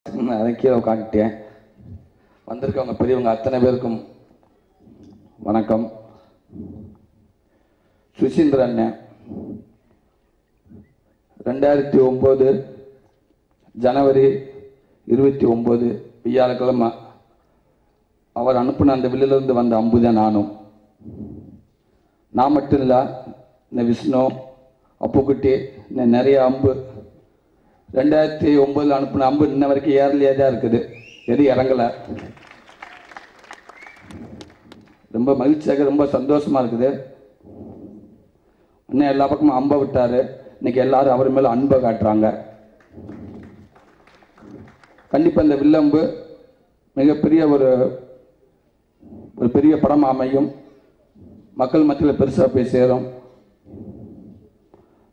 அதை கீழே உட்காந்துட்டேன். வந்திருக்கவங்க பெரியவங்க அத்தனை பேருக்கும் வணக்கம். சுசீந்திர அண்ணன் 2009 ஜனவரி 29 வியாழக்கிழமை அவர் அனுப்பின அந்த வில்லிலிருந்து வந்த அம்பு தான் நானும். நான் மட்டும் இல்லை, இந்த விஷ்ணு, அப்புக்குட்டி, இன்னும் நிறைய அம்பு 2009 அனுப்பின அம்பு இன்ன வரைக்கும் ஏர்லியே தான் இருக்குது, எது இறங்கலை. ரொம்ப மகிழ்ச்சியாக ரொம்ப சந்தோஷமா இருக்குது. இன்னும் எல்லா பக்கமும் அம்பை விட்டாரு. இன்னைக்கு எல்லாரும் அவர் மேல அன்பை காட்டுறாங்க. கண்டிப்பா இந்த வில்லம்பு மிகப்பெரிய ஒரு பெரிய படம் அமையும், மக்கள் மத்தியில் பெருசாக போய் சேரும்.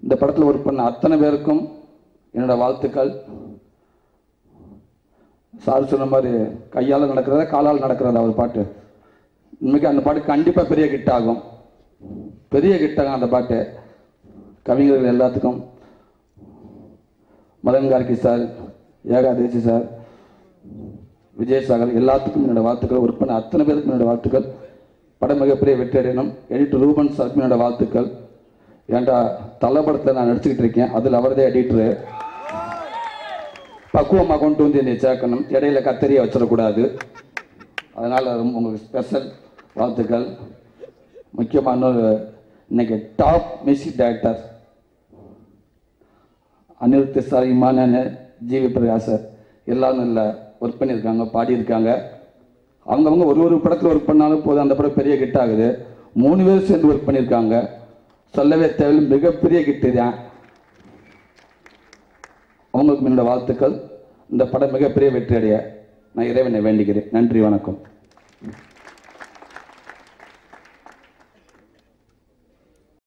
இந்த படத்தில் ஒர்க் பண்ண அத்தனை பேருக்கும் என்னோட வாழ்த்துக்கள். சார் சொன்ன மாதிரி கையால் நடக்கிறதா காலால் நடக்கிறதா ஒரு பாட்டு, இன்னைக்கு அந்த பாட்டு கண்டிப்பாக பெரிய ஹிட் ஆகும், பெரிய ஹிட் ஆகும் அந்த பாட்டு. கவிஞர்கள் எல்லாத்துக்கும், மதன் கார்கி சார், ஏகாதேசி சார், விஜய் சாகர் எல்லாத்துக்கும் என்னோட வாழ்த்துக்கள். ஒர்க் பண்ண அத்தனை பேருக்கும் என்னோட வாழ்த்துக்கள். படம் மிகப்பெரிய வெற்றி அடையணும். எடிட்டர் ரூபன் சாருக்கு என்னோட வாழ்த்துக்கள். ஏன்டா தலை படத்தில் நான் நடிச்சுக்கிட்டு இருக்கேன், அதில் அவர்தான் எடிட்டரு. பக்குவமாக கொண்டு வந்து என்னை சேர்க்கணும், இடையில கத்தரியை வச்சிடக்கூடாது. அதனால் ரொம்ப உங்களுக்கு ஸ்பெஷல் வாழ்த்துக்கள். முக்கியமான இன்னைக்கு top music director Anirudh sir, Imman, GV பிரகாசர் எல்லாரும் இல்லை ஒர்க் பண்ணியிருக்காங்க, பாடியிருக்காங்க. அவங்கவுங்க ஒரு படத்தில் ஒர்க் பண்ணாலும் போதும், அந்த படம் பெரிய ஹிட் ஆகுது. 3 பேர் சேர்ந்து ஒர்க் பண்ணியிருக்காங்க, சொல்லவே தேவையில்லை, மிகப்பெரிய ஹிட்டு தான். அவங்களுக்கு என்னோட வாழ்த்துக்கள். இந்த படம் மிகப்பெரிய வெற்றி அடைய நான் இறைவனை வேண்டிக்கிறேன். நன்றி, வணக்கம்.